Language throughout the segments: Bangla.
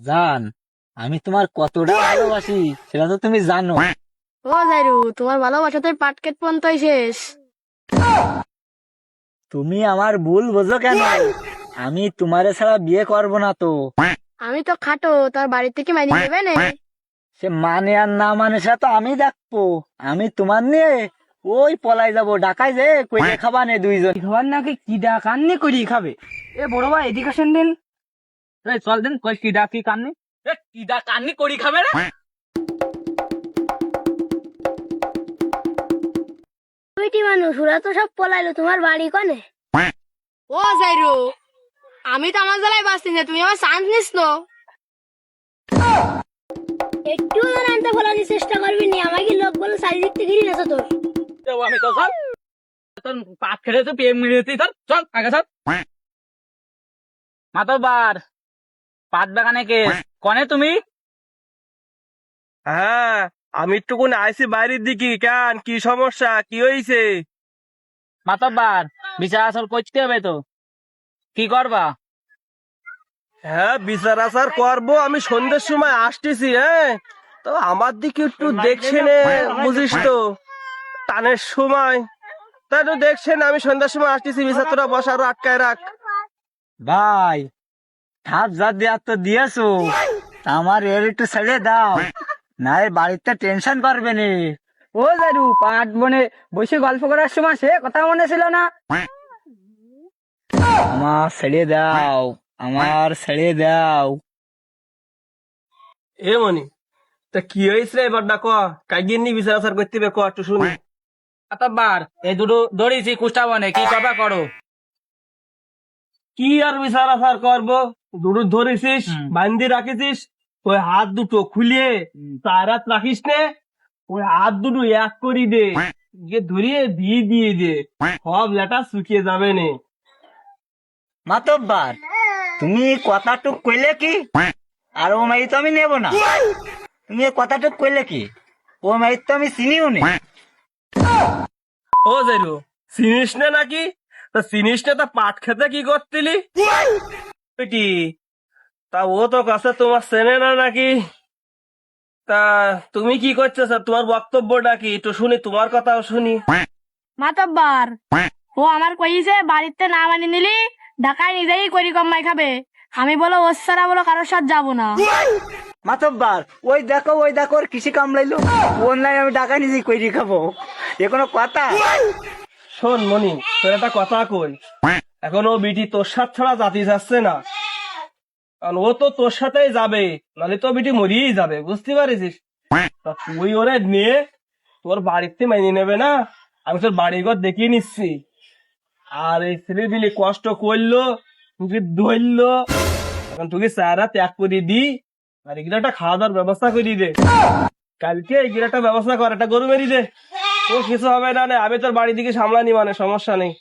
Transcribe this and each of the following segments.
জান, আমি তোমার কতটা ভালোবাসি সেটা তো তুমি জানো। ও জাইরু, তোমার ভালোবাসাতে পাটকেট পর্যন্তই শেষ। তুমি আমার ভুল বোঝো কেন? আমি তোমারে ছাড়া বিয়ে করব না তো। আমি তো খাটো, তার বাড়ি থেকে মাইনে নেবে না। সে মানে আর না মানে সেটা তো আমি দেখবো। আমি তোমার নিয়ে ওই পলাই যাবো, ঢাকায় যে কইলে খাবা নে দুইজন। খাবার নাকি কিডা কান্নি করি খাবে? এ বড় ভাই এডুকেশন দিন। চল দিন কই কিডা কি কান্নি? কিডা কান্নি করি খাবে রে? দুইটি মানুষ, ওরা তো সব পলাইলো, তোমার বাড়ি কনে? ও জাইরু, আমি তো আমার জ্বালায় বাঁচছি না, তুমি আমার চান্স নিস তো। একটু আনতে ফলানোর চেষ্টা করবি নি, আমাকে লোক বলে চারিদিক থেকে ঘিরে নেছো তোর। আমি তো চল তোর পাট খেলে তো পেয়ে মিলিয়ে ধর চল আগে চল। মাতবার পাট বাগানে কে কনে তুমি? হ্যাঁ, আমি একটুকুন আইসি বাইরের দিকে। কেন, কি সমস্যা, কি হয়েছে? মাতবার বিচার আসল করতে হবে তো, কি করবা? হ্যাঁ, বিচার আচার করবো। আমি সন্ধ্যের সময় আসতেছি। হ্যাঁ, তো আমার দিকে একটু দেখছেন, বুঝিস তো, টানের সময়। তাই তো দেখছেন, আমি সন্ধ্যার সময় আসতেছি। বিচার তোরা বস, আরো আটকায় রাখ। ভাই, ঠাপ যা দেওয়ার তো দিয়েছো, আমার এর একটু ছেড়ে দাও, না এর বাড়িতে টেনশন করবে নি। ও জারু, পাট বনে বসে গল্প করার সময় সে কথা মনে ছিল না? আমার ছেড়ে দাও, আমার ছেড়ে দাও। এ মনি, তা কি হয়েছে রে এবার? ডাক কাইগিয়ে নি বিচার আচার করতে হবে, ক একটু শুনি। মাতবার এই দুটো দড়িছি কুষ্টা বনে, কি করবা করো? কি আর বিচার আচার করবো? দুটো ধরেছিস, বান্ধি রাখিছিস, ওই হাত দুটো খুলিয়ে তার হাত রাখিস নে, ওই হাত দুটো এক করি দে, গিয়ে ধরিয়ে দিয়ে দিয়ে দে, সব লেটা শুকিয়ে যাবে নে। মাতব্বার, তুমি কথাটুক কইলে কি? আর ও মাই তো আমি নেব না। তুমি এ কথাটুক কইলে কি? ও মাই তো আমি চিনিও নি। ও যাইলো, চিনিস না নাকি? তা চিনিস না, তা পাট খেতে কি করতিলি বেটি? তা ও তো কাছে তোমার চেনে না নাকি? তা তুমি কি করছো স্যার? তোমার বক্তব্যটা কি একটু শুনি, তোমার কথাও শুনি। মাতব্বার, ও আমার কইছে বাড়িতে না মানি নিলি ঢাকায় নিজেই করি কমাই খাবে। আমি বলো ওর ছাড়া বলো কারোর সাথে যাবো না। মাতব্বার, ওই দেখো ওই দেখো ওর কৃষি কামড়াইলো। অনলাইন আমি টাকা নিজেই কইরি খাবো, এ কোনো কথা? শোন মনি, তোর একটা কথা কই। এখন ও বিটি তোর সাথে ছাড়া জাতি যাচ্ছে না, কারণ ও তো তোর সাথেই যাবে, নাহলে তো বিটি মরিয়েই যাবে, বুঝতে পারিস? তা তুই ওরে নিয়ে তোর বাড়িতে মেনে নেবে না? আমি তোর বাড়িঘর দেখিয়ে নিচ্ছি। আর এই ছেলে দিলি কষ্ট করলো, তুই ধরলো, এখন তুই চারা ত্যাগ করে দি, আর এগুলো একটা খাওয়া দাওয়ার ব্যবস্থা করে দে। কালকে এগুলো একটা ব্যবস্থা কর, একটা গরু মেরি দে। ও কিছু হবে না, আমি তোর বাড়ির দিকে সামলানি, মানে সমস্যা নেই।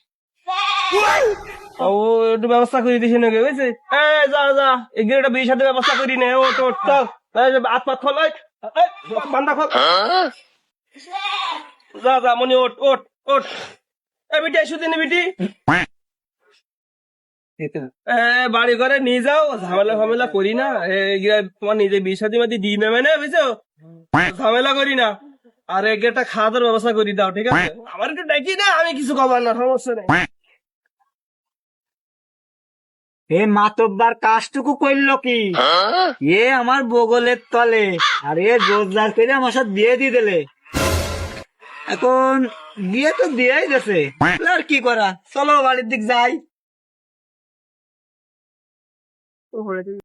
ও একটু ব্যবস্থা করে দিস নাকি, বুঝছি? যা যা, এগুলো একটা বিয়ের সাথে ব্যবস্থা করি নে। ও তো চল, হাত পাত খোল, বান্ধা খোল। যা যা মনি, ওট ওট ওট। এ বিটি, এসে দিন বিটি, বাড়ি ঘরে নিয়ে যাও, ঝামেলা ফামেলা করি না। এগুলা তোমার নিজে বিয়ে সাথে মাতি দিয়ে নেবে না, বুঝছো? ঝামেলা করি না। আর একটা খাওয়া দাওয়ার ব্যবস্থা করে দাও, ঠিক আছে? আমার একটু ডাকি না, আমি কিছু খাবার না, সমস্যা নেই। এ মাতব্বার কাজটুকু কইলো কি? এ আমার বগলের তলে, আর এ জোরদার করে আমার সাথে বিয়ে দিয়ে দিলে। এখন বিয়ে তো দিয়েই গেছে, আর কি করা? চলো বাড়ির দিক যাই।